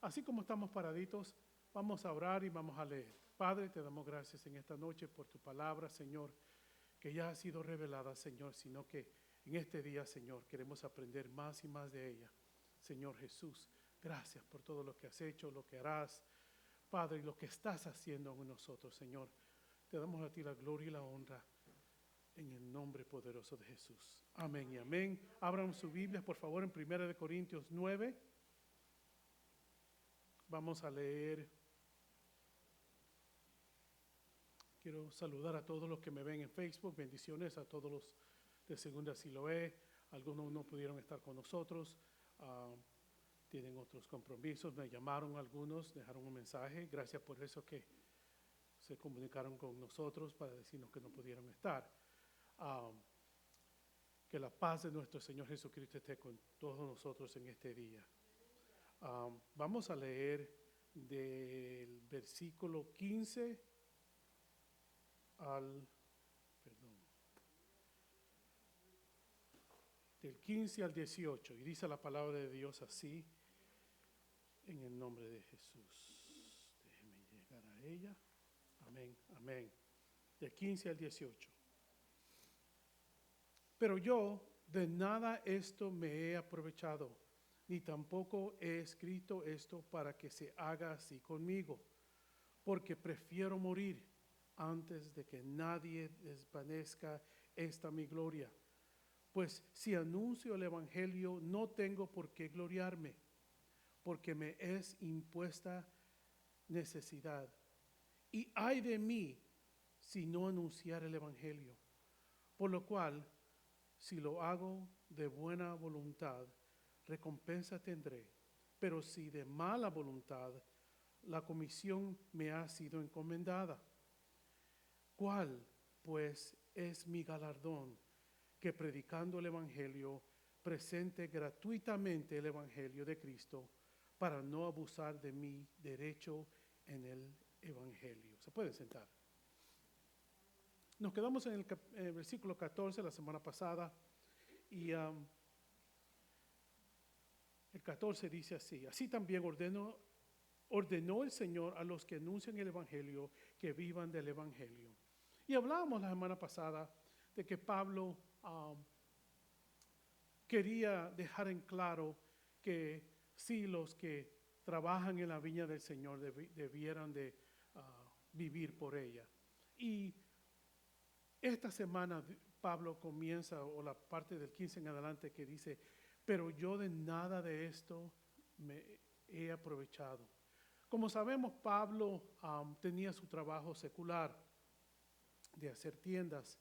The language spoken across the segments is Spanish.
Así como estamos paraditos, vamos a orar y vamos a leer. Padre, te damos gracias en esta noche por tu palabra, Señor, que ya ha sido revelada, Señor, sino que en este día, Señor, queremos aprender más y más de ella. Señor Jesús, gracias por todo lo que has hecho, lo que harás, Padre, y lo que estás haciendo en nosotros, Señor. Te damos a ti la gloria y la honra en el nombre poderoso de Jesús. Amén y amén. Abran su Biblia, por favor, en 1 Corintios 9. Vamos a leer. Quiero saludar a todos los que me ven en Facebook. Bendiciones a todos los de Segunda Siloé. Algunos no pudieron estar con nosotros. Tienen otros compromisos. Me llamaron algunos, dejaron un mensaje. Gracias por eso que se comunicaron con nosotros para decirnos que no pudieron estar. Que la paz de nuestro Señor Jesucristo esté con todos nosotros en este día. Vamos a leer del versículo 15 del 15 al 18, y dice la palabra de Dios así, en el nombre de Jesús. Déjeme llegar a ella. Amén, amén. Del 15 al 18. Pero yo de nada esto me he aprovechado, ni tampoco he escrito esto para que se haga así conmigo, porque prefiero morir antes de que nadie desvanezca esta mi gloria. Pues si anuncio el evangelio, no tengo por qué gloriarme, porque me es impuesta necesidad. Y ay de mí si no anunciar el evangelio. Por lo cual, si lo hago de buena voluntad, recompensa tendré. Pero si de mala voluntad, la comisión me ha sido encomendada. ¿Cuál, pues, es mi galardón? Que predicando el evangelio, presente gratuitamente el evangelio de Cristo, para no abusar de mi derecho en el evangelio. Se pueden sentar. Nos quedamos en el versículo 14 la semana pasada, y el 14 dice así: así también ordenó el Señor a los que anuncian el evangelio que vivan del evangelio. Y hablábamos la semana pasada de que Pablo quería dejar en claro que sí, los que trabajan en la viña del Señor debieran de vivir por ella. Y esta semana Pablo comienza, o la parte del 15 en adelante, que dice: pero yo de nada de esto me he aprovechado. Como sabemos, Pablo tenía su trabajo secular de hacer tiendas,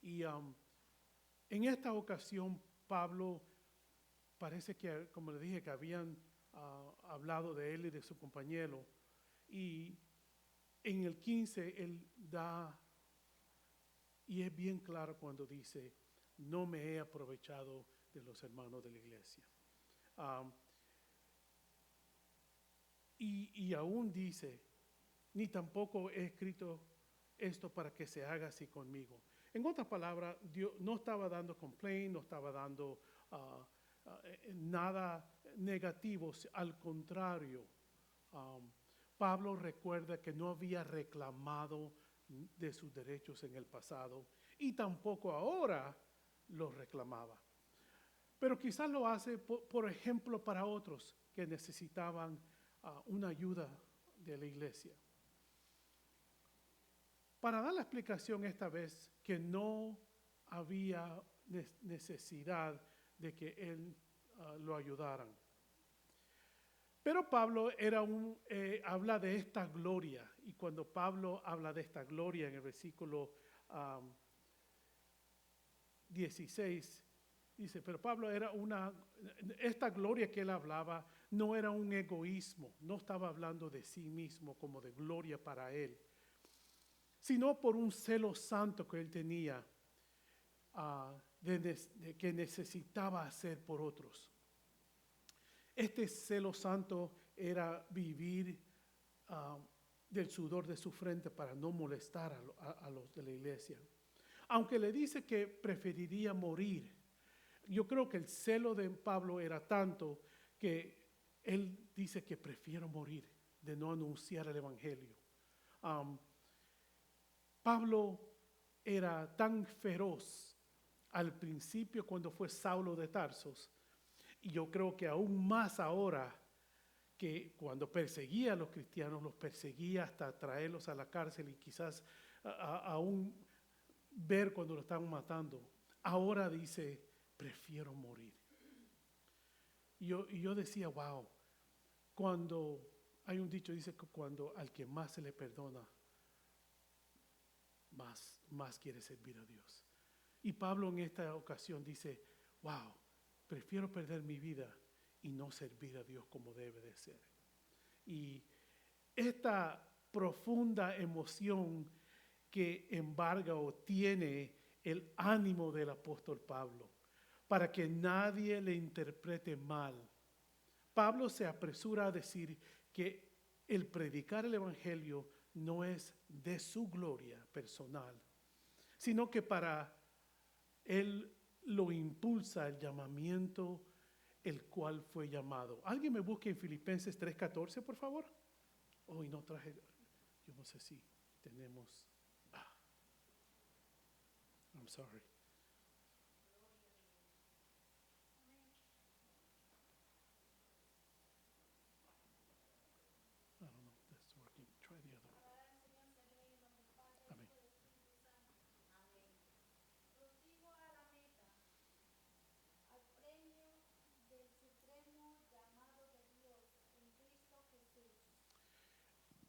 y en esta ocasión Pablo parece que, como le dije, que habían hablado de él y de su compañero, y en el 15 él da, y es bien claro cuando dice: no me he aprovechado de los hermanos de la iglesia. Y aún dice: ni tampoco he escrito esto para que se haga así conmigo. En otras palabras, Dios no estaba dando complaint, no estaba dando nada negativo. Al contrario, Pablo recuerda que no había reclamado de sus derechos en el pasado, y tampoco ahora los reclamaba. Pero quizás lo hace, por ejemplo, para otros que necesitaban una ayuda de la iglesia. Para dar la explicación esta vez que no había necesidad de que él lo ayudaran. Pero Pablo habla de esta gloria, y cuando Pablo habla de esta gloria en el versículo 16, dice: pero Pablo esta gloria que él hablaba no era un egoísmo, no estaba hablando de sí mismo como de gloria para él, sino por un celo santo que él tenía, que necesitaba hacer por otros. Este celo santo era vivir del sudor de su frente para no molestar a los de la iglesia. Aunque le dice que preferiría morir, yo creo que el celo de Pablo era tanto que él dice que prefiero morir de no anunciar el evangelio. Um, Pablo era tan feroz al principio cuando fue Saulo de Tarsos, y yo creo que aún más ahora, que cuando perseguía a los cristianos, los perseguía hasta traerlos a la cárcel y quizás aún ver cuando lo estaban matando. Ahora dice, prefiero morir. Y yo decía, wow, cuando hay un dicho, dice que cuando al que más se le perdona, más quiere servir a Dios. Y Pablo en esta ocasión dice, wow, prefiero perder mi vida y no servir a Dios como debe de ser. Y esta profunda emoción que embarga o tiene el ánimo del apóstol Pablo, para que nadie le interprete mal. Pablo se apresura a decir que el predicar el evangelio no es de su gloria personal, sino que para él lo impulsa el llamamiento el cual fue llamado. ¿Alguien me busque en Filipenses 3:14, por favor? Hoy no traje, yo no sé si tenemos. I'm sorry. I don't know if that's working. Try the other one. Amén. Prosigo a la meta, al premio del supremo llamado de Dios en Cristo Jesús.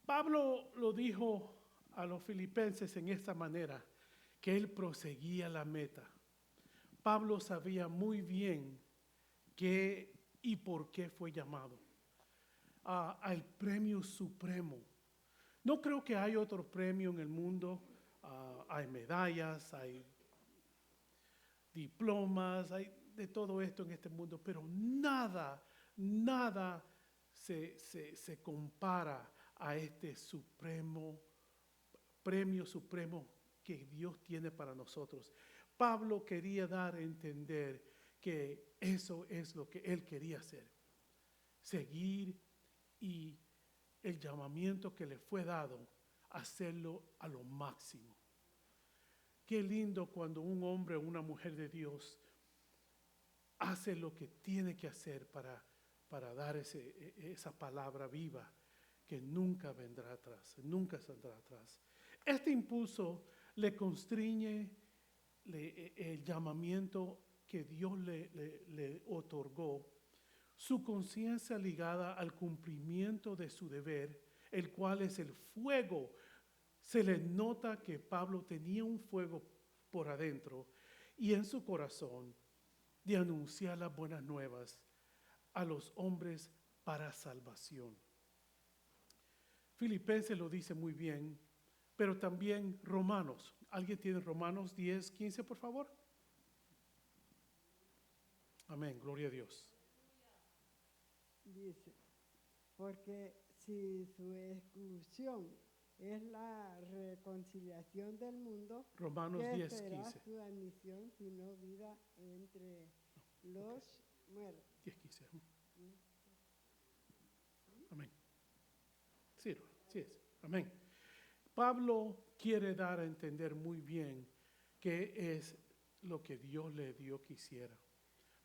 Pablo lo dijo a los filipenses en esta manera, que él proseguía la meta. Pablo sabía muy bien qué y por qué fue llamado al premio supremo. No creo que hay otro premio en el mundo. Hay medallas, hay diplomas, hay de todo esto en este mundo, pero nada se compara a este premio supremo que Dios tiene para nosotros. Pablo quería dar a entender que eso es lo que él quería hacer, seguir y el llamamiento que le fue dado, hacerlo a lo máximo. Qué lindo cuando un hombre o una mujer de Dios hace lo que tiene que hacer para dar esa palabra viva que nunca vendrá atrás, nunca saldrá atrás. Este impulso le constriñe el llamamiento que Dios le otorgó, su conciencia ligada al cumplimiento de su deber, el cual es el fuego. Se le nota que Pablo tenía un fuego por adentro y en su corazón de anunciar las buenas nuevas a los hombres para salvación. Filipenses lo dice muy bien, pero también Romanos. ¿Alguien tiene Romanos 10:15, por favor? Amén, gloria a Dios. Dice, porque si su exclusión es la reconciliación del mundo, Romanos ¿qué será 10:15. su admisión sino vida entre los muertos? 10:15. Amén. Sí, sí es. Amén. Pablo quiere dar a entender muy bien qué es lo que Dios le dio que hiciera.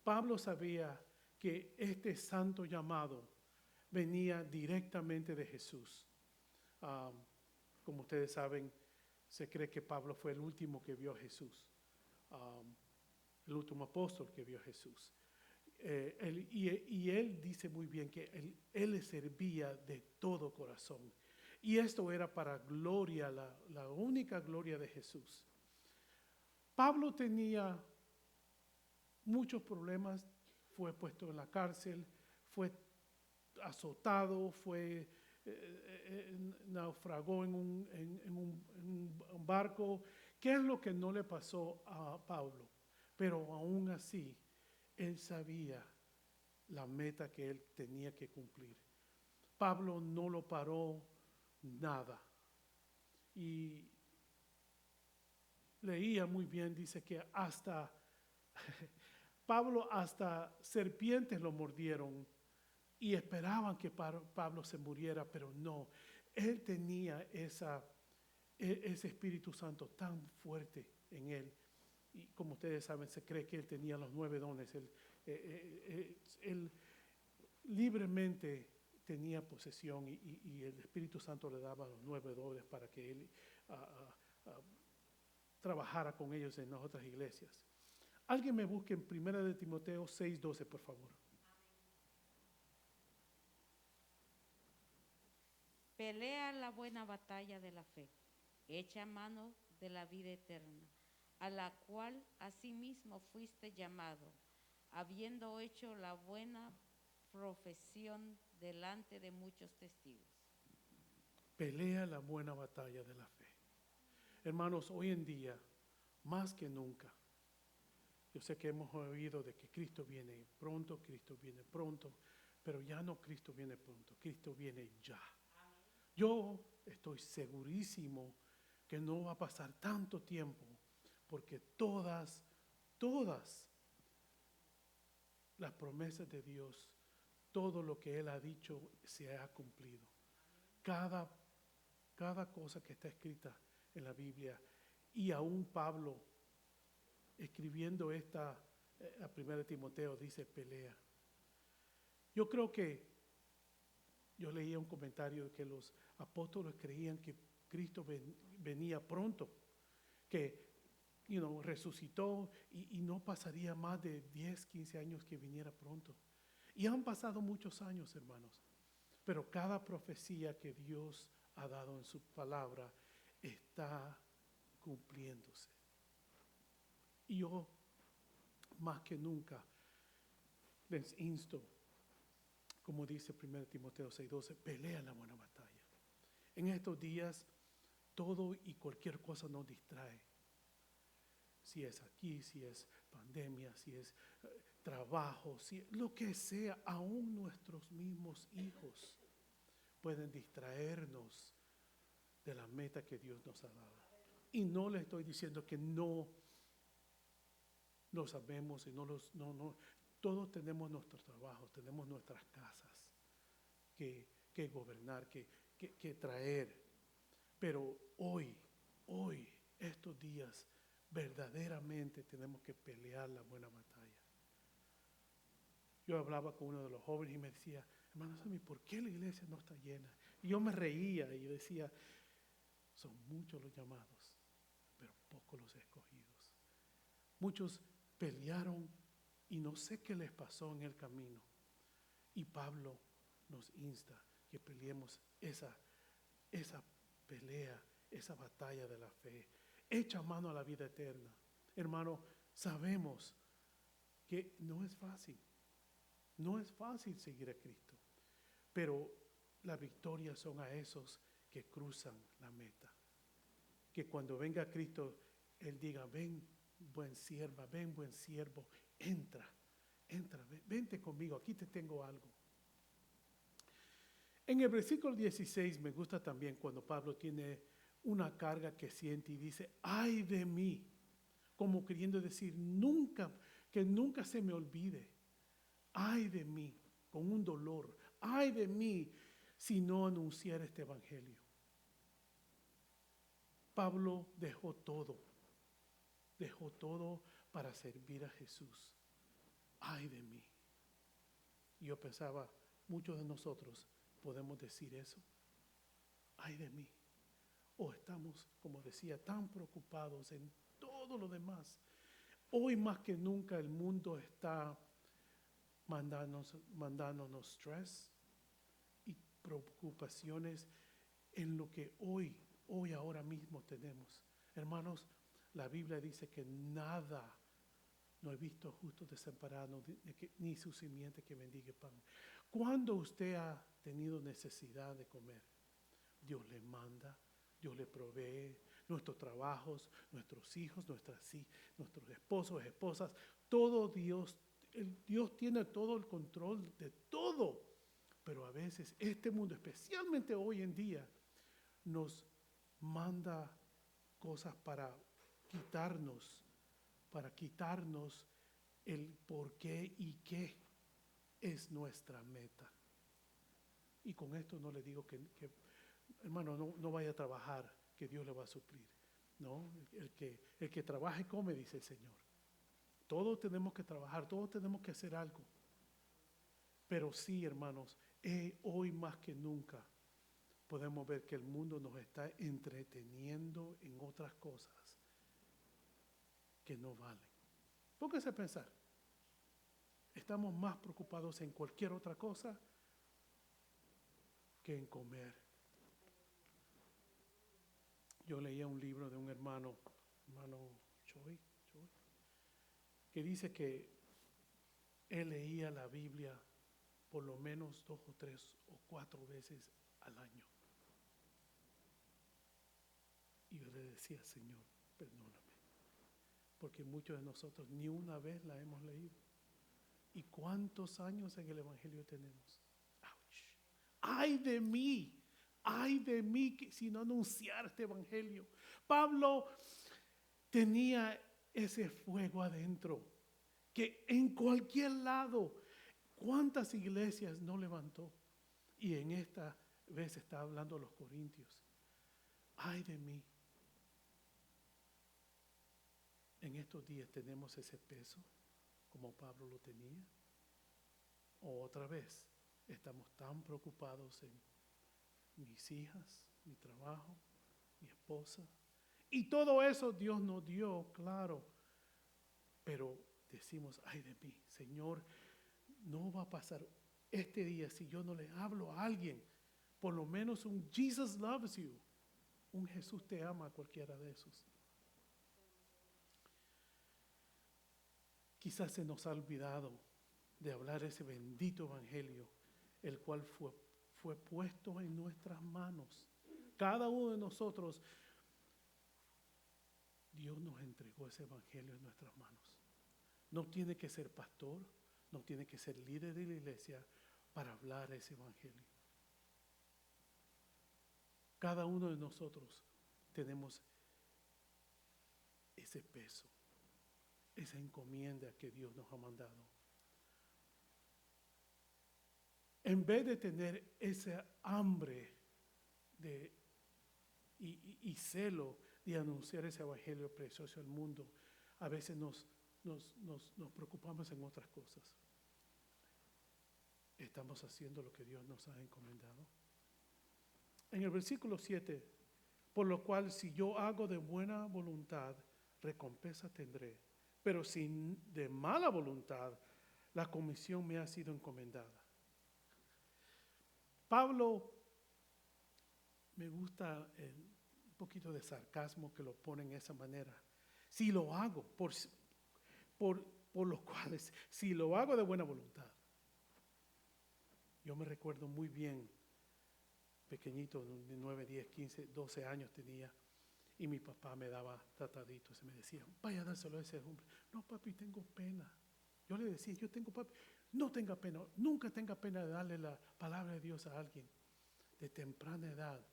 Pablo sabía que este santo llamado venía directamente de Jesús. Como ustedes saben, se cree que Pablo fue el último que vio a Jesús, el último apóstol que vio a Jesús. Él dice muy bien que él le servía de todo corazón. Y esto era para gloria, la única gloria de Jesús. Pablo tenía muchos problemas, fue puesto en la cárcel, fue azotado, naufragó en un barco. ¿Qué es lo que no le pasó a Pablo? Pero aún así, él sabía la meta que él tenía que cumplir. Pablo no lo paró nada. Y leía muy bien, dice que hasta Pablo, hasta serpientes lo mordieron y esperaban que Pablo se muriera, pero no. Él tenía ese Espíritu Santo tan fuerte en él. Y como ustedes saben, se cree que él tenía los 9 dones. Él libremente tenía posesión y el Espíritu Santo le daba los 9 dones para que él trabajara con ellos en las otras iglesias. Alguien me busque en 1 de Timoteo 6:12, por favor. Pelea la buena batalla de la fe, echa mano de la vida eterna, a la cual asimismo fuiste llamado, habiendo hecho la buena profesión delante de muchos testigos. Pelea la buena batalla de la fe. Hermanos, hoy en día, más que nunca, yo sé que hemos oído de que Cristo viene pronto, pero ya no Cristo viene pronto, Cristo viene ya. Yo estoy segurísimo que no va a pasar tanto tiempo, porque todas las promesas de Dios, todo lo que Él ha dicho se ha cumplido. Cada cosa que está escrita en la Biblia, y aún Pablo, escribiendo a 1 Timoteo, dice pelea. Yo creo que yo leía un comentario de que los apóstoles creían que Cristo venía pronto, que resucitó y no pasaría más de 10, 15 años que viniera pronto. Y han pasado muchos años, hermanos, pero cada profecía que Dios ha dado en su palabra está cumpliéndose. Y yo, más que nunca, les insto, como dice 1 Timoteo 6:12, pelea la buena batalla. En estos días, todo y cualquier cosa nos distrae. Si es aquí, si es pandemia, si es trabajo, si lo que sea, aún nuestros mismos hijos pueden distraernos de la meta que Dios nos ha dado. Y no le estoy diciendo que no los amemos y no. Todos tenemos nuestros trabajos, tenemos nuestras casas que gobernar, que traer. Pero hoy, estos días, verdaderamente tenemos que pelear la buena batalla. Yo hablaba con uno de los jóvenes y me decía, hermano Sammy, ¿por qué la iglesia no está llena? Y yo me reía y yo decía, son muchos los llamados, pero pocos los escogidos. Muchos pelearon y no sé qué les pasó en el camino. Y Pablo nos insta que peleemos esa pelea, esa batalla de la fe. Echa mano a la vida eterna. Hermano, sabemos que no es fácil. No es fácil seguir a Cristo. Pero la victoria son a esos que cruzan la meta. Que cuando venga Cristo, Él diga, ven, buen sierva, ven, buen siervo, entra, vente conmigo, aquí te tengo algo. En el versículo 16 me gusta también cuando Pablo tiene una carga que siente y dice, ay de mí, como queriendo decir, que nunca se me olvide, ay de mí, con un dolor, ay de mí, si no anunciar este evangelio. Pablo dejó todo para servir a Jesús. Ay de mí. Y yo pensaba, muchos de nosotros podemos decir eso. Ay de mí. O estamos, como decía, tan preocupados en todo lo demás. Hoy más que nunca el mundo está mandándonos estrés y preocupaciones en lo que hoy ahora mismo tenemos. Hermanos, la Biblia dice que nada, no he visto justo desamparado, ni su simiente que mendigue pan. ¿Cuándo usted ha tenido necesidad de comer? Dios le manda, Dios le provee, nuestros trabajos, nuestros hijos, nuestros esposos, esposas, todo Dios tiene todo el control de todo. Pero a veces este mundo, especialmente hoy en día, nos manda cosas para quitarnos el por qué y qué es nuestra meta. Y con esto no le digo hermano, no vaya a trabajar, que Dios le va a suplir. No, el que trabaje come, dice el Señor. Todos tenemos que trabajar, todos tenemos que hacer algo. Pero sí, hermanos, hoy más que nunca podemos ver que el mundo nos está entreteniendo en otras cosas que no valen. Póngase a pensar. Estamos más preocupados en cualquier otra cosa que en comer. Yo leía un libro de un hermano Choi, que dice que él leía la Biblia por lo menos 2 o 3 o 4 veces al año. Y yo le decía, Señor, perdóname, porque muchos de nosotros ni una vez la hemos leído. ¿Y cuántos años en el Evangelio tenemos? ¡Auch! ¡Ay de mí! ¡Ay de mí si no anunciar este Evangelio! Pablo tenía ese fuego adentro, que en cualquier lado, ¿cuántas iglesias no levantó? Y en esta vez está hablando a los corintios. ¡Ay de mí! En estos días tenemos ese peso como Pablo lo tenía. O otra vez, estamos tan preocupados en mis hijas, mi trabajo, mi esposa. Y todo eso Dios nos dio, claro. Pero decimos, ay de mí, Señor, no va a pasar este día si yo no le hablo a alguien. Por lo menos un Jesus loves you. Un Jesús te ama a cualquiera de esos. Quizás se nos ha olvidado de hablar ese bendito evangelio, el cual fue puesto en nuestras manos. Cada uno de nosotros, Dios nos entregó ese evangelio en nuestras manos. No tiene que ser pastor, no tiene que ser líder de la iglesia para hablar ese evangelio. Cada uno de nosotros tenemos ese peso, esa encomienda que Dios nos ha mandado. En vez de tener ese hambre y celo de anunciar ese evangelio precioso al mundo, a veces nos preocupamos en otras cosas. ¿Estamos haciendo lo que Dios nos ha encomendado? En el versículo 7, por lo cual si yo hago de buena voluntad, recompensa tendré, pero si de mala voluntad, la comisión me ha sido encomendada. Pablo, me gusta un poquito de sarcasmo que lo pone en esa manera. Si lo hago, por los cuales, si lo hago de buena voluntad. Yo me recuerdo muy bien, pequeñito, de 9, 10, 15, 12 años tenía, y mi papá me daba trataditos y me decía, vaya a dárselo a ese hombre. No, papi, tengo pena. Yo le decía, yo tengo papi, no tenga pena, nunca tenga pena de darle la palabra de Dios a alguien. De temprana edad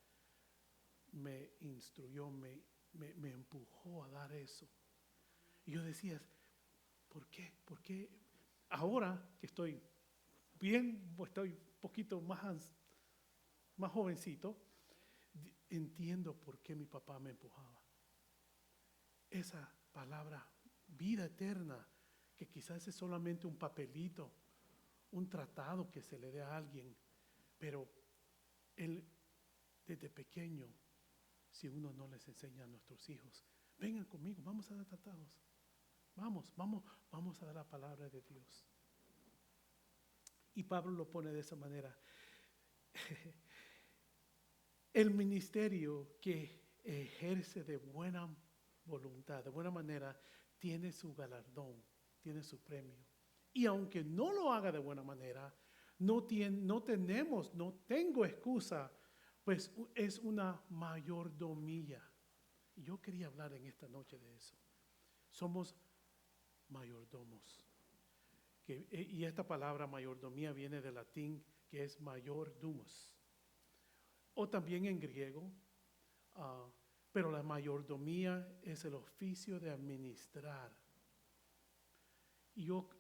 me instruyó, me empujó a dar eso. Y yo decía, ¿por qué? ¿Por qué? Ahora que estoy un poquito más jovencito, entiendo por qué mi papá me empujaba. Esa palabra, vida eterna, que quizás es solamente un papelito, un tratado que se le dé a alguien, pero él, desde pequeño, si uno no les enseña a nuestros hijos, vengan conmigo, vamos a dar tratados, vamos a dar la palabra de Dios. Y Pablo lo pone de esa manera. El ministerio que ejerce de buena voluntad, de buena manera, tiene su galardón, tiene su premio. Y aunque no lo haga de buena manera, no tengo excusa, pues es una mayordomía. Y yo quería hablar en esta noche de eso. Somos mayordomos. Y esta palabra mayordomía viene del latín, que es mayordomos. O también en griego, pero la mayordomía es el oficio de administrar. Y yo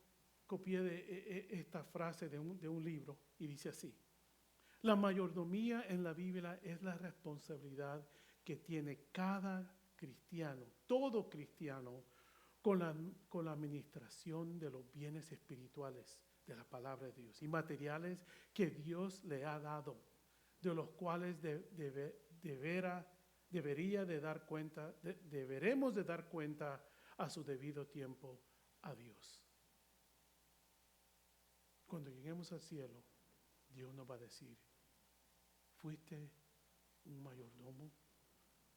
copié esta frase de un libro y dice así: La mayordomía en la Biblia es la responsabilidad que tiene cada cristiano, todo cristiano, con la administración de los bienes espirituales de la palabra de Dios y materiales que Dios le ha dado, de los cuales deberemos de dar cuenta a su debido tiempo a Dios. Cuando lleguemos al cielo, Dios nos va a decir, ¿fuiste un mayordomo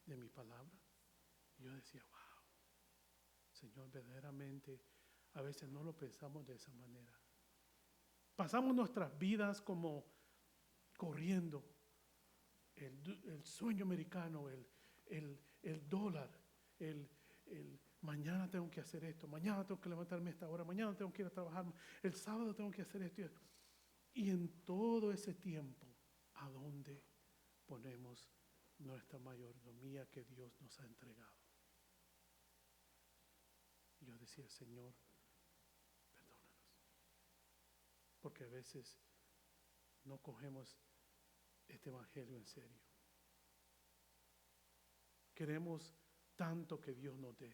de mi palabra? Y yo decía, wow, Señor, verdaderamente a veces no lo pensamos de esa manera. Pasamos nuestras vidas como corriendo. El sueño americano, el dólar, mañana tengo que hacer esto, mañana tengo que levantarme a esta hora, mañana tengo que ir a trabajar, el sábado tengo que hacer esto. Y en todo ese tiempo, ¿a dónde ponemos nuestra mayordomía que Dios nos ha entregado? Y yo decía, Señor, perdónanos. Porque a veces no cogemos este evangelio en serio. Queremos tanto que Dios nos dé.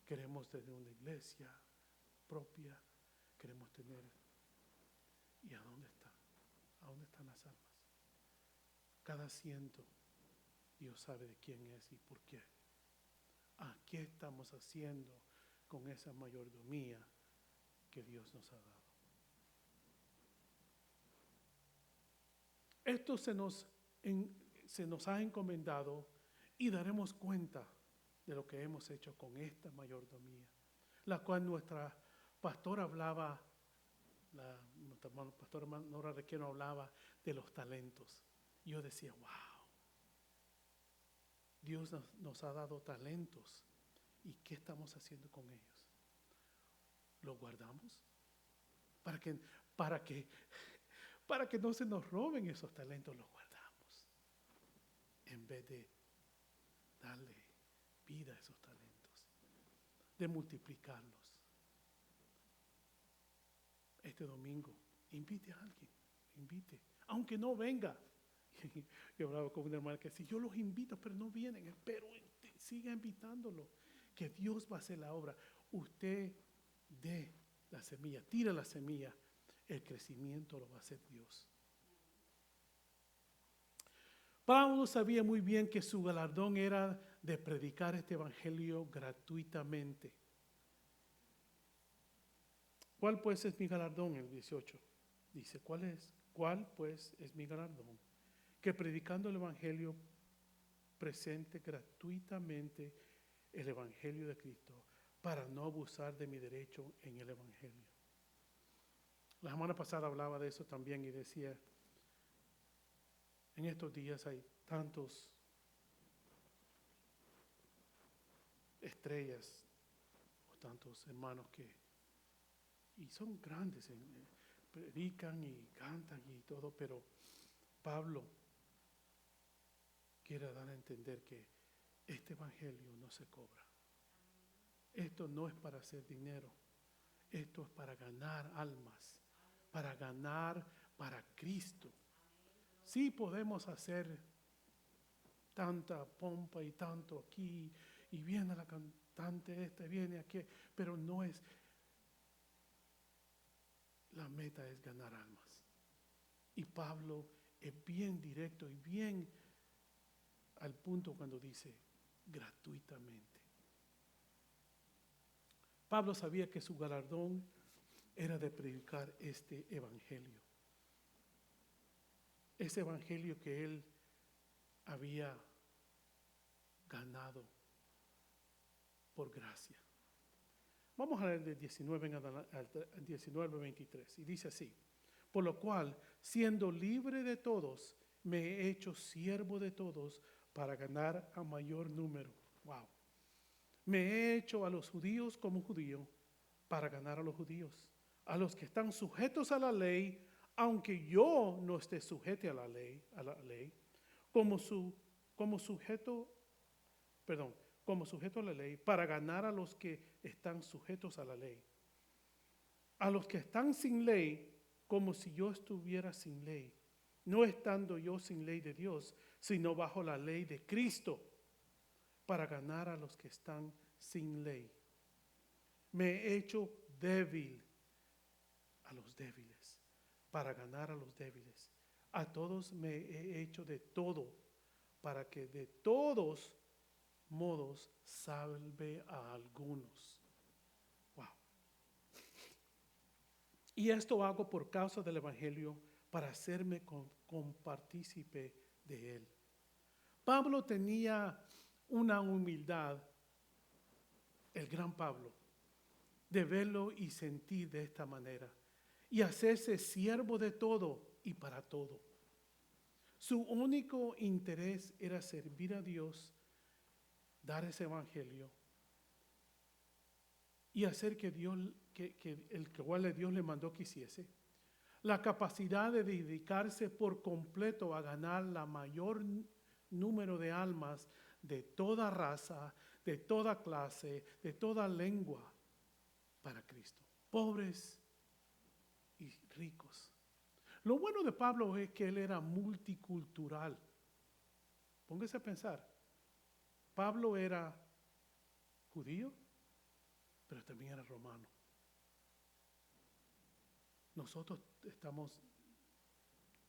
Queremos tener una iglesia propia. Queremos tener... ¿Y a dónde está? ¿A dónde están las almas? Cada asiento, Dios sabe de quién es y por qué. ¿A qué estamos haciendo con esa mayordomía que Dios nos ha dado? Esto se nos ha encomendado y daremos cuenta de lo que hemos hecho con esta mayordomía, la cual nuestra pastora hablaba, nuestra pastora Nora Requeno hablaba de los talentos. Yo decía, wow, Dios nos ha dado talentos. ¿Y qué estamos haciendo con ellos? ¿Los guardamos? Para que no se nos roben esos talentos, los guardamos. En vez de darle vida a esos talentos, de multiplicarlos. Este domingo, invite a alguien, aunque no venga. Yo hablaba con una hermana que decía, yo los invito, pero no vienen, pero siga invitándolo, que Dios va a hacer la obra. Usted dé la semilla, tira la semilla, el crecimiento lo va a hacer Dios. Pablo sabía muy bien que su galardón era de predicar este evangelio gratuitamente. ¿Cuál pues es mi galardón? El 18 dice, ¿cuál pues es mi galardón? Que predicando el evangelio presente gratuitamente el evangelio de Cristo para no abusar de mi derecho en el evangelio. La semana pasada hablaba de eso también y decía, en estos días hay tantos estrellas o tantos hermanos y son grandes, predican y cantan y todo, pero Pablo quiere dar a entender que este evangelio no se cobra. Esto no es para hacer dinero, esto es para ganar almas, para ganar para Cristo. Sí podemos hacer tanta pompa y tanto aquí, y viene la cantante esta, viene aquí, pero no es, la meta es ganar almas. Y Pablo es bien directo y bien al punto cuando dice gratuitamente. Pablo sabía que su galardón era de predicar este evangelio. Ese evangelio que él había ganado por gracia. Vamos a leer del 19 al 19, 23. Y dice así, por lo cual, siendo libre de todos, me he hecho siervo de todos para ganar a mayor número. Wow. Me he hecho a los judíos como judío para ganar a los judíos. A los que están sujetos a la ley, aunque yo no esté sujeto a la ley, como sujeto a la ley, para ganar a los que están sujetos a la ley. A los que están sin ley, como si yo estuviera sin ley, no estando yo sin ley de Dios, sino bajo la ley de Cristo, para ganar a los que están sin ley. Me he hecho débil a los débiles, para ganar a los débiles. A todos me he hecho de todo, para que de todos modos salve a algunos. Wow. Y esto hago por causa del Evangelio, para hacerme compartícipe de él. Pablo tenía una humildad, el gran Pablo, de verlo y sentir de esta manera, y hacerse siervo de todo y para todo. Su único interés era servir a Dios, dar ese evangelio y hacer que Dios, que el cual Dios le mandó que hiciese. La capacidad de dedicarse por completo a ganar la mayor número de almas de toda raza, de toda clase, de toda lengua para Cristo, pobres y ricos. Lo bueno de Pablo es que él era multicultural. Póngase a pensar, Pablo era judío, pero también era romano. Nosotros estamos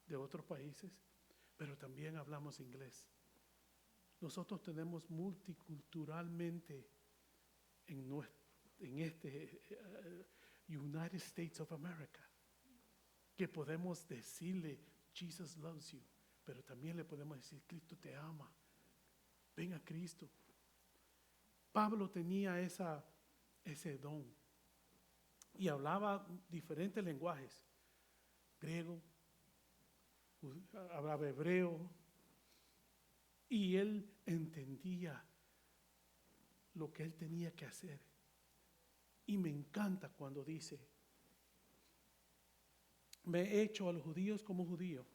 de otros países, pero también hablamos inglés. Nosotros tenemos multiculturalmente en este United States of America, que podemos decirle, Jesus loves you, pero también le podemos decir, Cristo te ama, ven a Cristo. Pablo tenía ese don y hablaba diferentes lenguajes, griego, hablaba hebreo, y él entendía lo que él tenía que hacer. Y me encanta cuando dice, me he hecho a los judíos como judío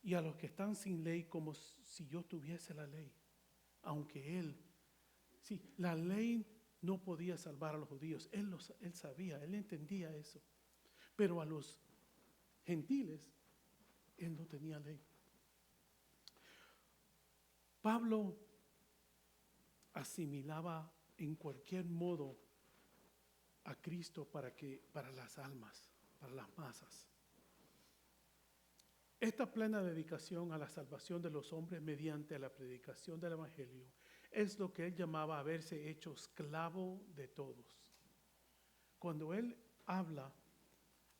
y a los que están sin ley como si yo tuviese la ley. Aunque él, sí, la ley no podía salvar a los judíos, él sabía, él entendía eso. Pero a los gentiles, él no tenía ley. Pablo asimilaba en cualquier modo a Cristo para las almas, para las masas. Esta plena dedicación a la salvación de los hombres mediante la predicación del Evangelio es lo que él llamaba haberse hecho esclavo de todos. Cuando él habla,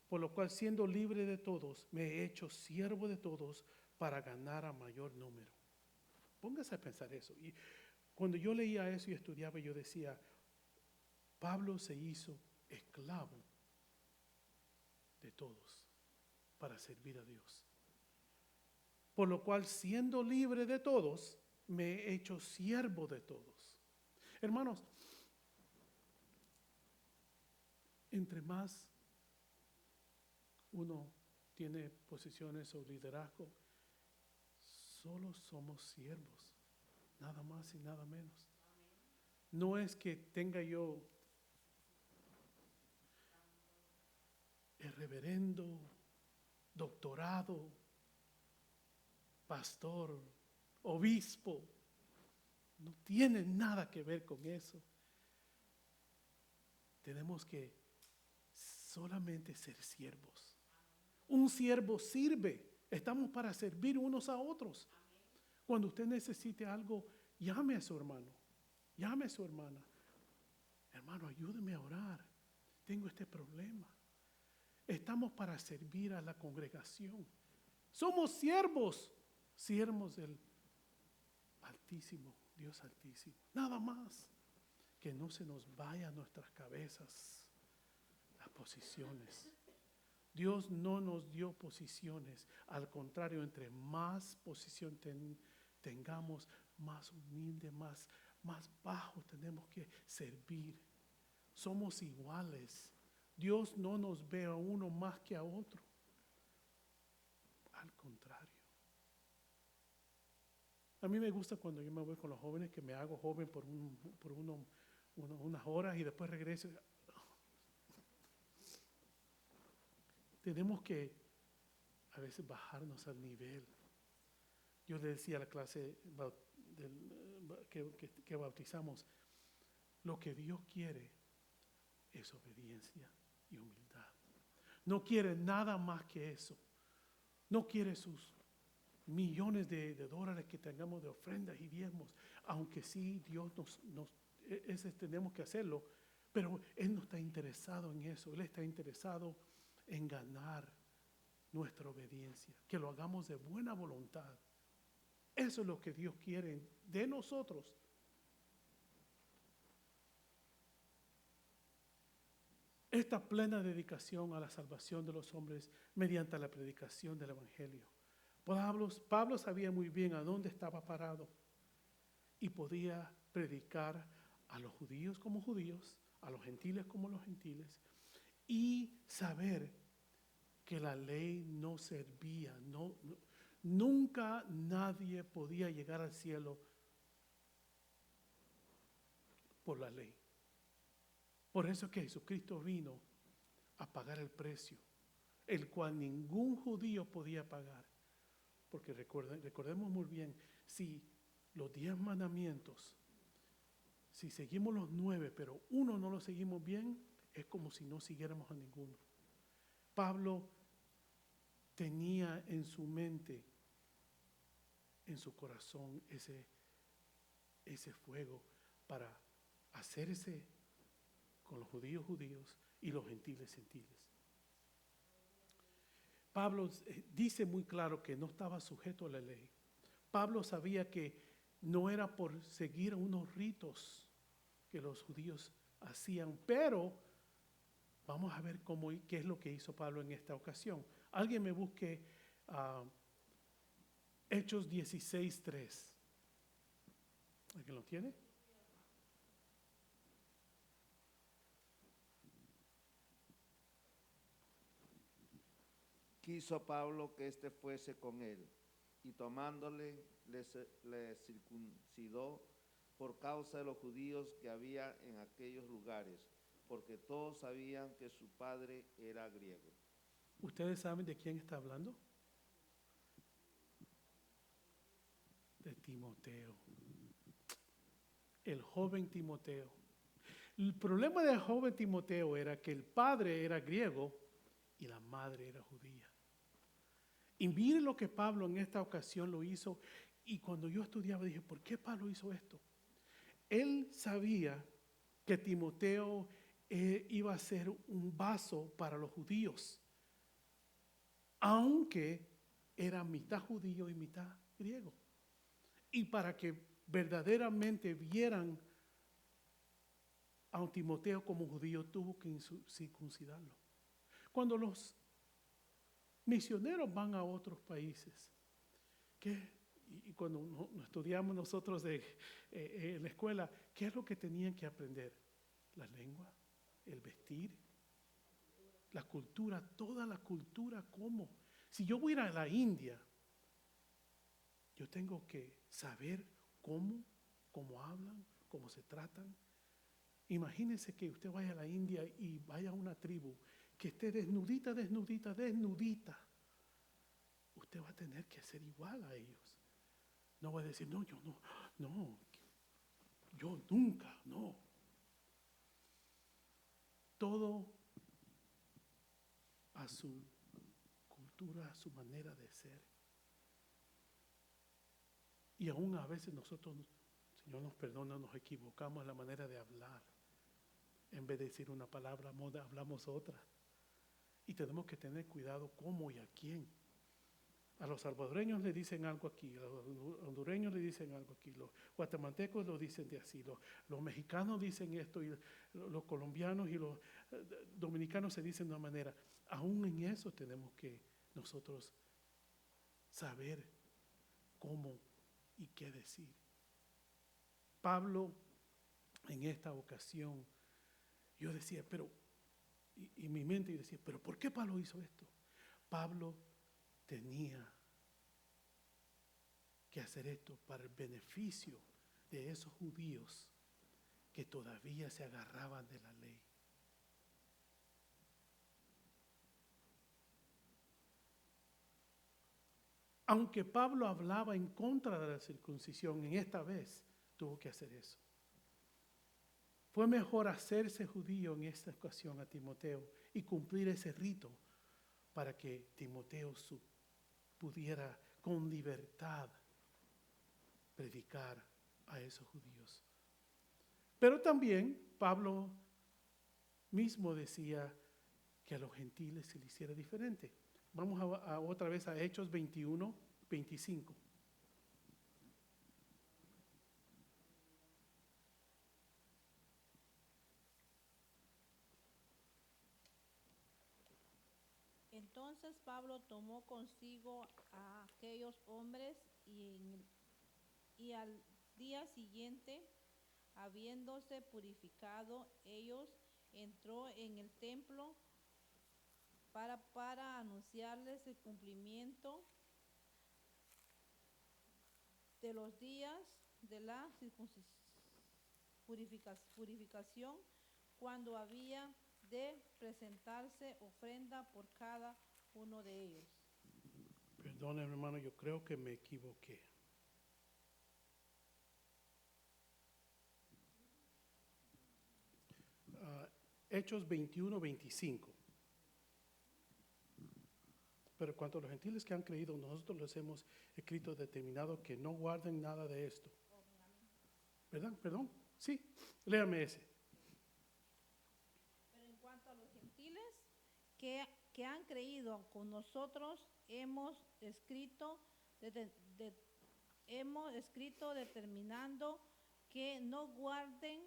por lo cual siendo libre de todos, me he hecho siervo de todos para ganar a mayor número. Póngase a pensar eso. Y cuando yo leía eso y estudiaba, yo decía, Pablo se hizo esclavo de todos para servir a Dios. Por lo cual, siendo libre de todos, me he hecho siervo de todos. Hermanos, entre más uno tiene posiciones o liderazgo, solo somos siervos, nada más y nada menos. No es que tenga yo el reverendo, doctorado, pastor, obispo. No tiene nada que ver con eso. Tenemos que solamente ser siervos. Un siervo sirve. Estamos para servir unos a otros. Cuando usted necesite algo, llame a su hermano, llame a su hermana. Hermano, ayúdeme a orar. Tengo este problema. Estamos para servir a la congregación. Somos siervos del Altísimo, Dios Altísimo. Nada más. Que no se nos vaya a nuestras cabezas las posiciones. Dios no nos dio posiciones. Al contrario, entre más posición tengamos, más humilde, más bajo tenemos que servir. Somos iguales. Dios no nos ve a uno más que a otro. Al contrario. A mí me gusta cuando yo me voy con los jóvenes, que me hago joven por unas horas y después regreso. Tenemos que a veces bajarnos al nivel. Yo le decía a la clase que bautizamos, lo que Dios quiere es obediencia y humildad. No quiere nada más que eso. No quiere sus millones de dólares que tengamos de ofrendas y diezmos, aunque sí Dios tenemos que hacerlo, pero Él no está interesado en eso. Él está interesado en ganar nuestra obediencia, que lo hagamos de buena voluntad. Eso es lo que Dios quiere de nosotros. Esta plena dedicación a la salvación de los hombres mediante la predicación del Evangelio. Pablo sabía muy bien a dónde estaba parado y podía predicar a los judíos como judíos, a los gentiles como los gentiles, y saber que la ley no servía, nunca nadie podía llegar al cielo por la ley. Por eso es que Jesucristo vino a pagar el precio, el cual ningún judío podía pagar. Porque recordemos muy bien, si los 10 mandamientos, si seguimos los 9, pero uno no lo seguimos bien, es como si no siguiéramos a ninguno. Pablo tenía en su mente, en su corazón, ese fuego para hacerse con los judíos y los gentiles. Pablo dice muy claro que no estaba sujeto a la ley. Pablo sabía que no era por seguir unos ritos que los judíos hacían, pero vamos a ver qué es lo que hizo Pablo en esta ocasión. Alguien me busque Hechos 16:3. ¿Alguien lo tiene? Quiso Pablo que éste fuese con él, y tomándole le circuncidó por causa de los judíos que había en aquellos lugares, porque todos sabían que su padre era griego. ¿Ustedes saben de quién está hablando? De Timoteo. El joven Timoteo. El problema del joven Timoteo era que el padre era griego y la madre era judía. Y miren lo que Pablo en esta ocasión lo hizo. Y cuando yo estudiaba dije, ¿por qué Pablo hizo esto? Él sabía que Timoteo iba a ser un vaso para los judíos, aunque era mitad judío y mitad griego. Y para que verdaderamente vieran a un Timoteo como judío, tuvo que circuncidarlo. Cuando los misioneros van a otros países, y cuando estudiamos nosotros en la escuela, ¿qué es lo que tenían que aprender? La lengua, el vestir, la cultura, toda la cultura. ¿Cómo? Si yo voy a ir a la India, yo tengo que saber cómo hablan, cómo se tratan. Imagínense que usted vaya a la India y vaya a una tribu que esté desnudita. Usted va a tener que ser igual a ellos. No va a decir, no, yo nunca, no. Todo a su cultura, a su manera de ser. Y aún a veces nosotros, Señor nos perdona, nos equivocamos en la manera de hablar. En vez de decir una palabra, hablamos otra. Y tenemos que tener cuidado cómo y a quién. A los salvadoreños le dicen algo aquí, a los hondureños le dicen algo aquí, los guatemaltecos lo dicen de así, los mexicanos dicen esto, y los colombianos y los dominicanos se dicen de una manera. Aún en eso tenemos que nosotros saber cómo y qué decir. Pablo, en esta ocasión, yo decía, y mi mente yo decía, pero ¿por qué Pablo hizo esto? Pablo tenía que hacer esto para el beneficio de esos judíos que todavía se agarraban de la ley. Aunque Pablo hablaba en contra de la circuncisión, en esta vez tuvo que hacer eso. Fue mejor hacerse judío en esta ocasión a Timoteo y cumplir ese rito para que Timoteo pudiera con libertad predicar a esos judíos. Pero también Pablo mismo decía que a los gentiles se les hiciera diferente. Vamos otra vez a Hechos 21, 25. Entonces Pablo tomó consigo a aquellos hombres y al día siguiente, habiéndose purificado ellos, entró en el templo para anunciarles el cumplimiento de los días de la purificación, cuando había de presentarse ofrenda por cada uno de ellos. Perdón, hermano, yo creo que me equivoqué. Hechos 21, 25. Pero cuanto a los gentiles que han creído, nosotros les hemos escrito determinado que no guarden nada de esto. ¿Verdad? ¿Perdón? Sí, léame ese. Pero en cuanto a los gentiles que han creído con nosotros, hemos escrito determinando que no guarden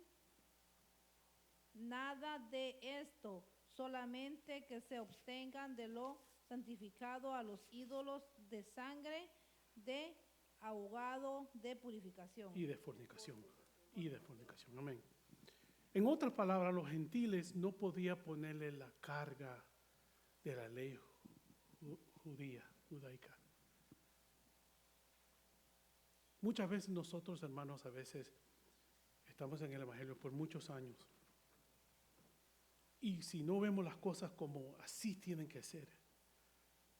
nada de esto, solamente que se abstengan de lo santificado a los ídolos, de sangre, de ahogado, de purificación. Y de fornicación. Y de fornicación. Amén. En otras palabras, los gentiles no podían ponerle la carga de la ley judaica. Muchas veces nosotros, hermanos, a veces estamos en el Evangelio por muchos años. Y si no vemos las cosas como así tienen que ser.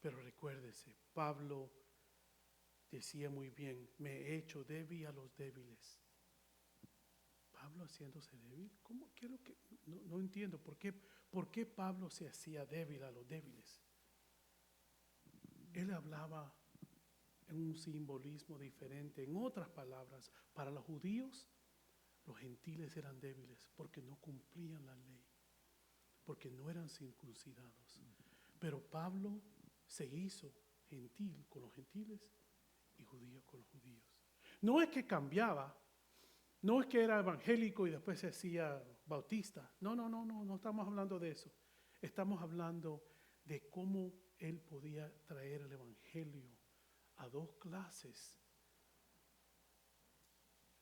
Pero recuérdese, Pablo decía muy bien, me he hecho débil a los débiles. Pablo haciéndose débil, ¿cómo? ¿Qué es lo que? No entiendo, ¿por qué Pablo se hacía débil a los débiles? Él hablaba en un simbolismo diferente. En otras palabras, para los judíos, los gentiles eran débiles porque no cumplían la ley, porque no eran circuncidados. Pero Pablo se hizo gentil con los gentiles y judío con los judíos. No es que cambiaba, no es que era evangélico y después se hacía bautista. No estamos hablando de eso. Estamos hablando de cómo él podía traer el evangelio a dos clases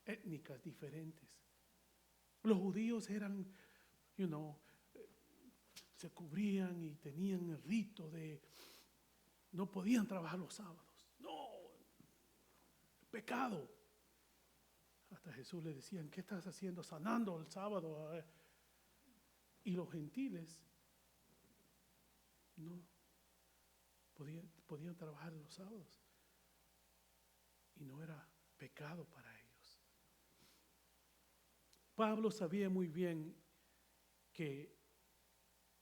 étnicas diferentes. Los judíos eran, se cubrían y tenían el rito de no podían trabajar los sábados. No, pecado. Hasta Jesús le decían, ¿qué estás haciendo? Sanando el sábado. Y los gentiles no podían trabajar los sábados. Y no era pecado para ellos. Pablo sabía muy bien que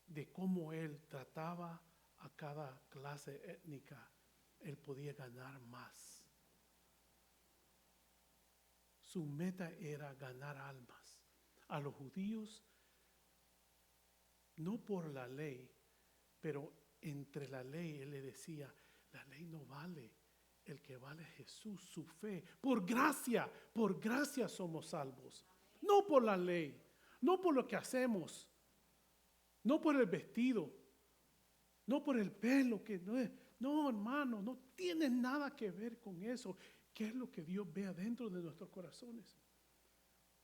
de cómo él trataba a cada clase étnica, él podía ganar más. Su meta era ganar almas. A los judíos, no por la ley, pero entre la ley él le decía, la ley no vale, el que vale es Jesús, su fe. Por gracia somos salvos. No por la ley, no por lo que hacemos, no por el vestido, no por el pelo, que no es. No, hermano, no tiene nada que ver con eso. ¿Qué es lo que Dios ve adentro de nuestros corazones?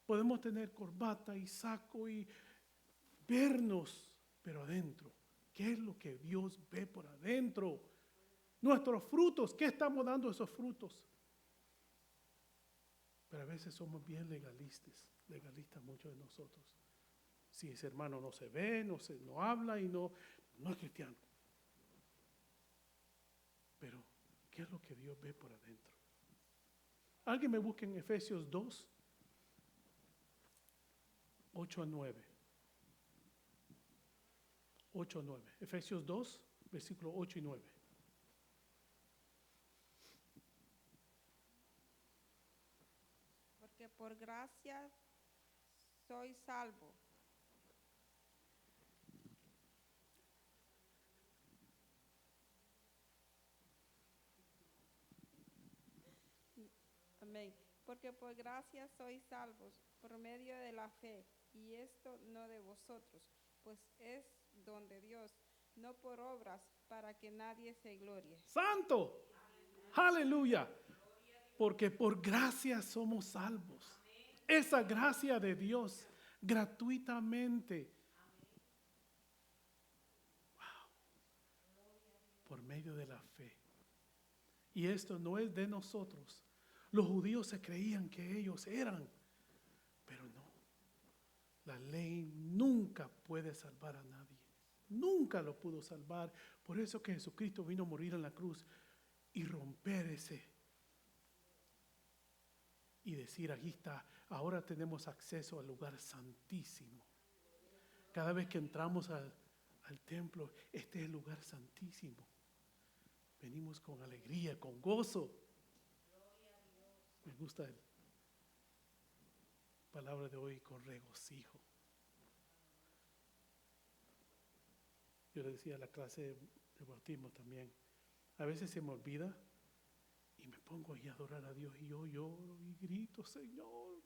Podemos tener corbata y saco y vernos, pero adentro, ¿qué es lo que Dios ve por adentro? Nuestros frutos, ¿qué estamos dando esos frutos? Pero a veces somos bien legalistas muchos de nosotros. Si ese hermano no se ve, no habla y no es cristiano. Pero ¿Qué es lo que Dios ve por adentro? Alguien me busque en Efesios 2, 8 a 9. 8 a 9. Efesios 2, versículos 8 y 9. Porque por gracia soy salvo. Amén. Porque por gracia sois salvos por medio de la fe, y esto no de vosotros, pues es don de Dios, no por obras, para que nadie se glorie. ¡Santo! ¡Aleluya! Porque por gracia somos salvos. Esa gracia de Dios gratuitamente. Wow. Por medio de la fe. Y esto no es de nosotros. Los judíos se creían que ellos eran, pero no. La ley nunca puede salvar a nadie. Nunca lo pudo salvar. Por eso que Jesucristo vino a morir en la cruz y romper ese. Y decir, aquí está, ahora tenemos acceso al lugar santísimo. Cada vez que entramos al templo, este es el lugar santísimo. Venimos con alegría, con gozo. Me gusta la palabra de hoy, con regocijo. Yo le decía a la clase de bautismo también, a veces se me olvida y me pongo ahí a adorar a Dios y yo lloro y grito, Señor.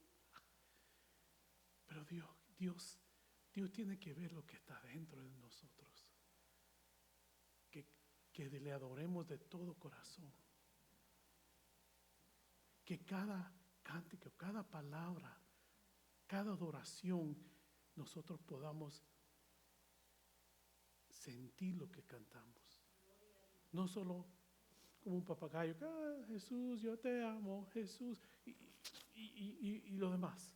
Pero Dios tiene que ver lo que está dentro de nosotros. Que le adoremos de todo corazón. Que cada cántico, cada palabra, cada adoración, nosotros podamos sentir lo que cantamos. No solo como un papagayo, Jesús, yo te amo, Jesús, y lo demás.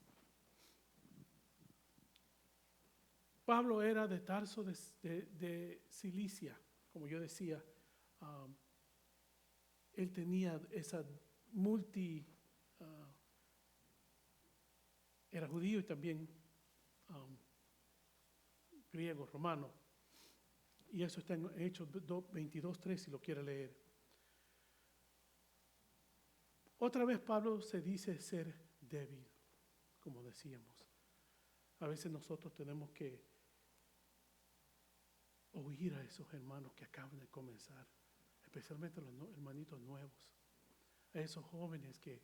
Pablo era de Tarso de Cilicia, como yo decía. Él tenía esa era judío y también griego, romano. Y eso está en Hechos 22:3 si lo quiere leer. Otra vez Pablo se dice ser débil, como decíamos. A veces nosotros tenemos que oír a esos hermanos que acaban de comenzar, especialmente los hermanitos nuevos, a esos jóvenes que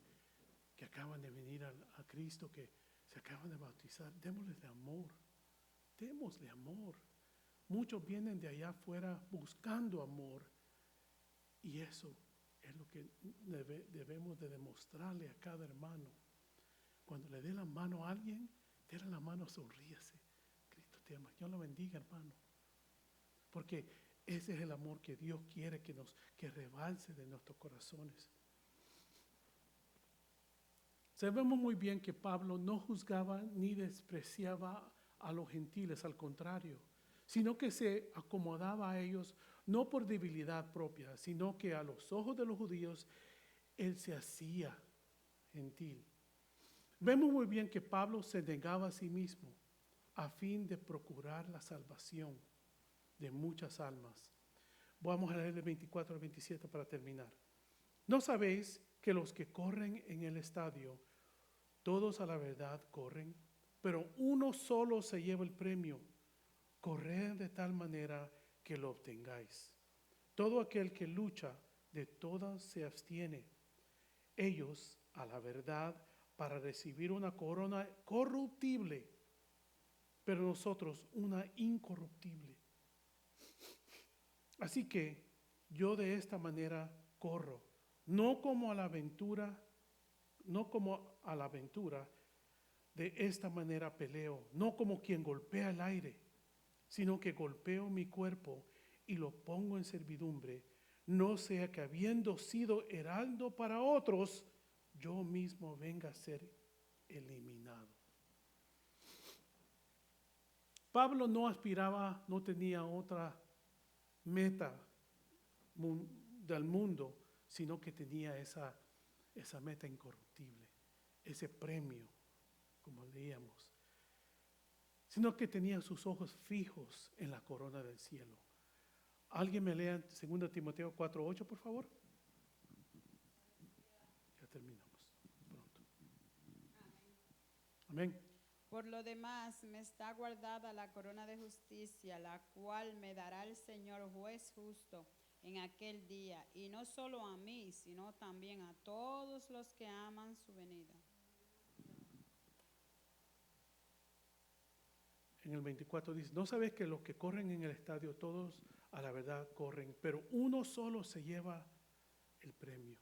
acaban de venir a Cristo, que se acaban de bautizar. Démosles de amor, démosle amor. Muchos vienen de allá afuera buscando amor, y eso es lo que debemos de demostrarle a cada hermano. Cuando le dé la mano a alguien, déle la mano, sonríase. Cristo te ama. Dios lo bendiga, hermano. Porque ese es el amor que Dios quiere que rebalse de nuestros corazones. Sabemos muy bien que Pablo no juzgaba ni despreciaba a los gentiles, al contrario, sino que se acomodaba a ellos no por debilidad propia, sino que a los ojos de los judíos él se hacía gentil. Vemos muy bien que Pablo se negaba a sí mismo a fin de procurar la salvación de muchas almas. Vamos a leer el 24 al 27 para terminar. ¿No sabéis que los que corren en el estadio, todos a la verdad corren, pero uno solo se lleva el premio? Corred de tal manera que lo obtengáis. Todo aquel que lucha, de todas se abstiene. Ellos, a la verdad, para recibir una corona corruptible, pero nosotros una incorruptible. Así que yo de esta manera corro, no como a la aventura, de esta manera peleo, no como quien golpea el aire, sino que golpeo mi cuerpo y lo pongo en servidumbre, no sea que habiendo sido heraldo para otros, yo mismo venga a ser eliminado. Pablo no aspiraba, no tenía otra meta del mundo, sino que tenía esa meta incorruptible, ese premio, como leíamos, sino que tenía sus ojos fijos en la corona del cielo. ¿Alguien me lea 2 Timoteo 4:8, por favor? Ya terminamos pronto. Amén. Por lo demás, me está guardada la corona de justicia, la cual me dará el Señor juez justo en aquel día, y no solo a mí, sino también a todos los que aman su venida. En el 24 dice, ¿no sabes que los que corren en el estadio, todos a la verdad corren, pero uno solo se lleva el premio?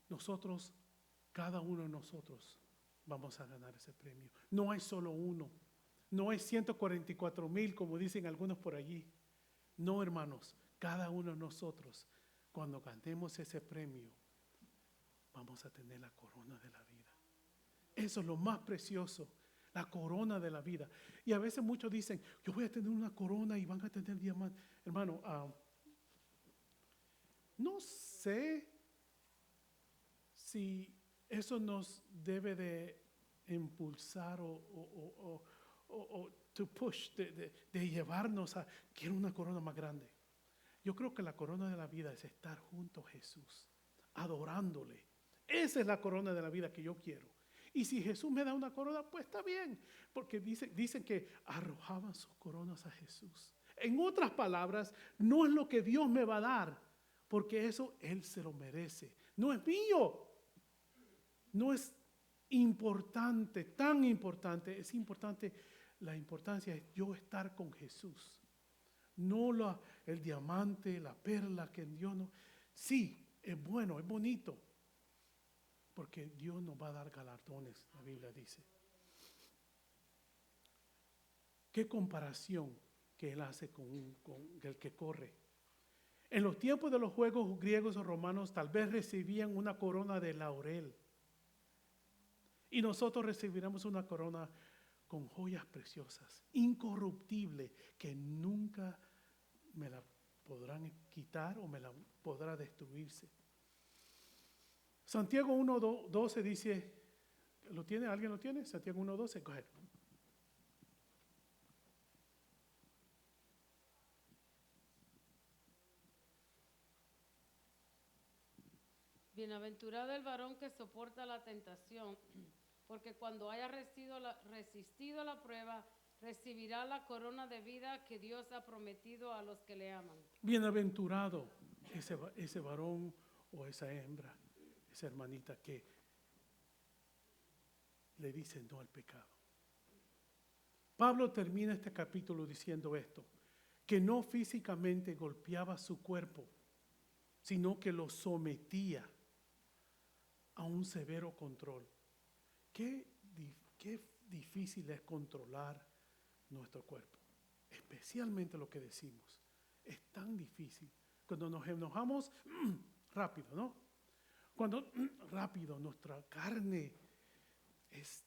Nosotros, cada uno de nosotros, vamos a ganar ese premio. No hay solo uno, no hay 144,000 como dicen algunos por allí. No, hermanos, cada uno de nosotros, cuando ganemos ese premio, vamos a tener la corona de la vida. Eso es lo más precioso, la corona de la vida. Y a veces muchos dicen, yo voy a tener una corona y van a tener diamantes. Hermano, no sé si eso nos debe de impulsar o to push, de llevarnos a, quiero una corona más grande. Yo creo que la corona de la vida es estar junto a Jesús, adorándole. Esa es la corona de la vida que yo quiero. Y si Jesús me da una corona, pues está bien, porque dicen que arrojaban sus coronas a Jesús. En otras palabras, no es lo que Dios me va a dar, porque eso Él se lo merece. No es mío. No es importante, tan importante. Es importante, la importancia es yo estar con Jesús. No el diamante, la perla que Dios no. Sí, es bueno, es bonito. Porque Dios nos va a dar galardones, la Biblia dice. ¿Qué comparación que Él hace con el que corre? En los tiempos de los juegos griegos o romanos, tal vez recibían una corona de laurel. Y nosotros recibiremos una corona con joyas preciosas, incorruptible, que nunca me la podrán quitar o me la podrá destruirse. Santiago 1:12 dice, ¿lo tiene? ¿Alguien lo tiene? Santiago 1:12, coge. Bienaventurado el varón que soporta la tentación, porque cuando haya resistido la prueba, recibirá la corona de vida que Dios ha prometido a los que le aman. Bienaventurado ese varón o esa hembra, esa hermanita que le dice no al pecado. Pablo termina este capítulo diciendo esto, que no físicamente golpeaba su cuerpo, sino que lo sometía a un severo control. Qué difícil es controlar nuestro cuerpo, especialmente lo que decimos. Es tan difícil. Cuando nos enojamos, rápido, ¿no? Cuando rápido nuestra carne es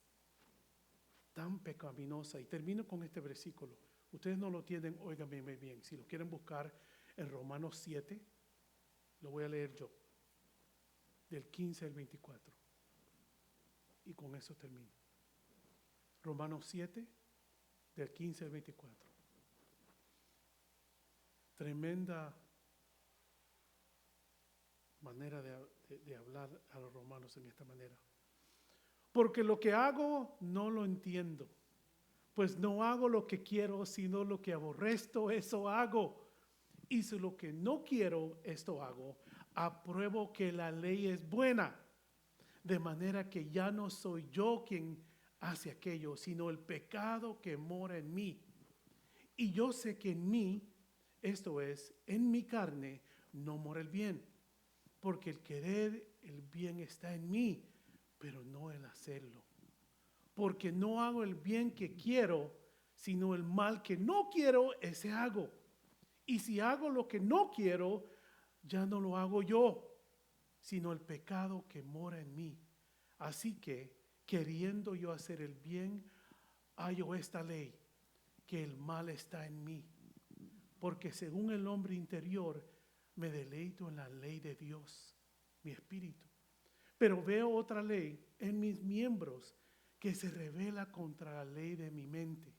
tan pecaminosa. Y termino con este versículo. Ustedes no lo tienen, óiganme bien. Si lo quieren buscar en Romanos 7, lo voy a leer yo. Del 15 al 24. Y con eso termino. Romanos 7, del 15 al 24. Tremenda manera de hablar a los romanos en esta manera. Porque lo que hago no lo entiendo, pues no hago lo que quiero, sino lo que aborrezco, eso hago. Y si lo que no quiero, esto hago, apruebo que la ley es buena, de manera que ya no soy yo quien hace aquello, sino el pecado que mora en mí. Y yo sé que en mí, esto es, en mi carne, no mora el bien, porque el querer el bien está en mí, pero no el hacerlo. Porque no hago el bien que quiero, sino el mal que no quiero, ese hago. Y si hago lo que no quiero, ya no lo hago yo, sino el pecado que mora en mí. Así que, queriendo yo hacer el bien, hallo esta ley, que el mal está en mí. Porque según el hombre interior, me deleito en la ley de Dios, mi espíritu. Pero veo otra ley en mis miembros que se revela contra la ley de mi mente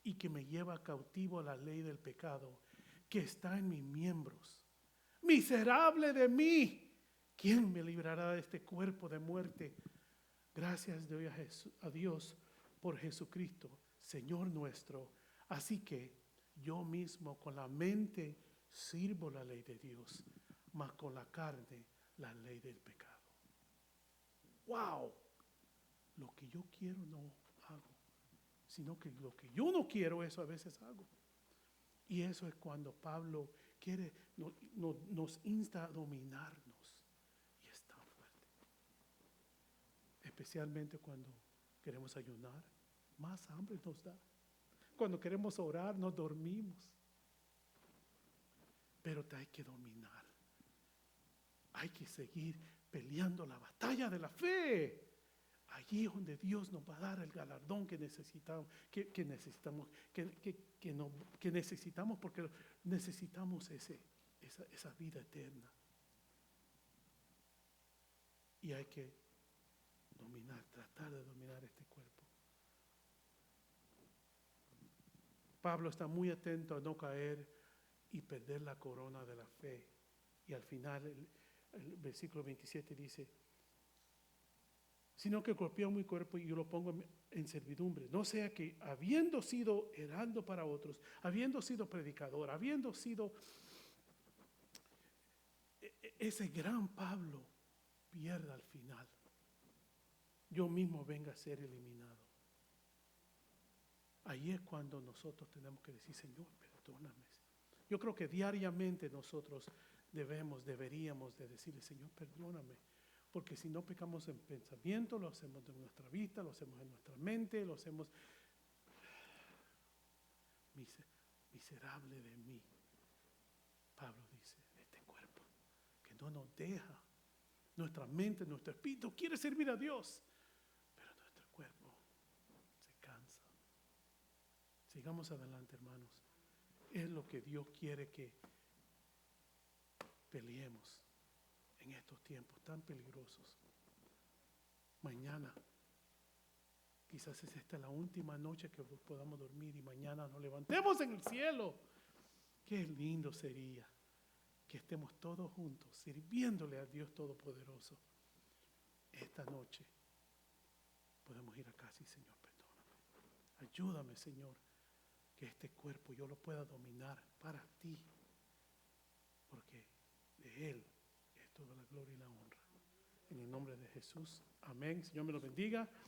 y que me lleva cautivo a la ley del pecado que está en mis miembros. Miserable de mí, ¿quién me librará de este cuerpo de muerte? Gracias doy a Dios por Jesucristo, Señor nuestro. Así que yo mismo con la mente sirvo la ley de Dios, mas con la carne la ley del pecado. ¡Wow! Lo que yo quiero no hago, sino que lo que yo no quiero, eso a veces hago. Y eso es cuando Pablo nos insta a dominarnos. Y es tan fuerte. Especialmente cuando queremos ayunar, más hambre nos da. Cuando queremos orar, nos dormimos. Pero te hay que dominar. Hay que seguir peleando la batalla de la fe. Allí es donde Dios nos va a dar el galardón que necesitamos, que necesitamos porque necesitamos esa vida eterna. Y hay que tratar de dominar este cuerpo. Pablo está muy atento a no caer y perder la corona de la fe. Y al final el versículo 27 dice, sino que golpeo mi cuerpo y yo lo pongo en servidumbre. No sea que habiendo sido heraldo para otros, habiendo sido predicador, habiendo sido ese gran Pablo, pierda al final. Yo mismo venga a ser eliminado. Ahí es cuando nosotros tenemos que decir, Señor, perdóname. Yo creo que diariamente nosotros deberíamos de decirle, Señor, perdóname. Porque si no pecamos en pensamiento, lo hacemos en nuestra vista, lo hacemos en nuestra mente, lo hacemos miserable de mí. Pablo dice, este cuerpo que no nos deja, nuestra mente, nuestro espíritu quiere servir a Dios, pero nuestro cuerpo se cansa. Sigamos adelante, hermanos. Es lo que Dios quiere que peleemos en estos tiempos tan peligrosos. Mañana, quizás esta es la última noche que podamos dormir y mañana nos levantemos en el cielo. Qué lindo sería que estemos todos juntos sirviéndole a Dios Todopoderoso. Esta noche podemos ir a casa y Señor, perdóname. Ayúdame, Señor, que este cuerpo yo lo pueda dominar para ti, porque de Él toda la gloria y la honra. En el nombre de Jesús. Amén. Señor me lo bendiga.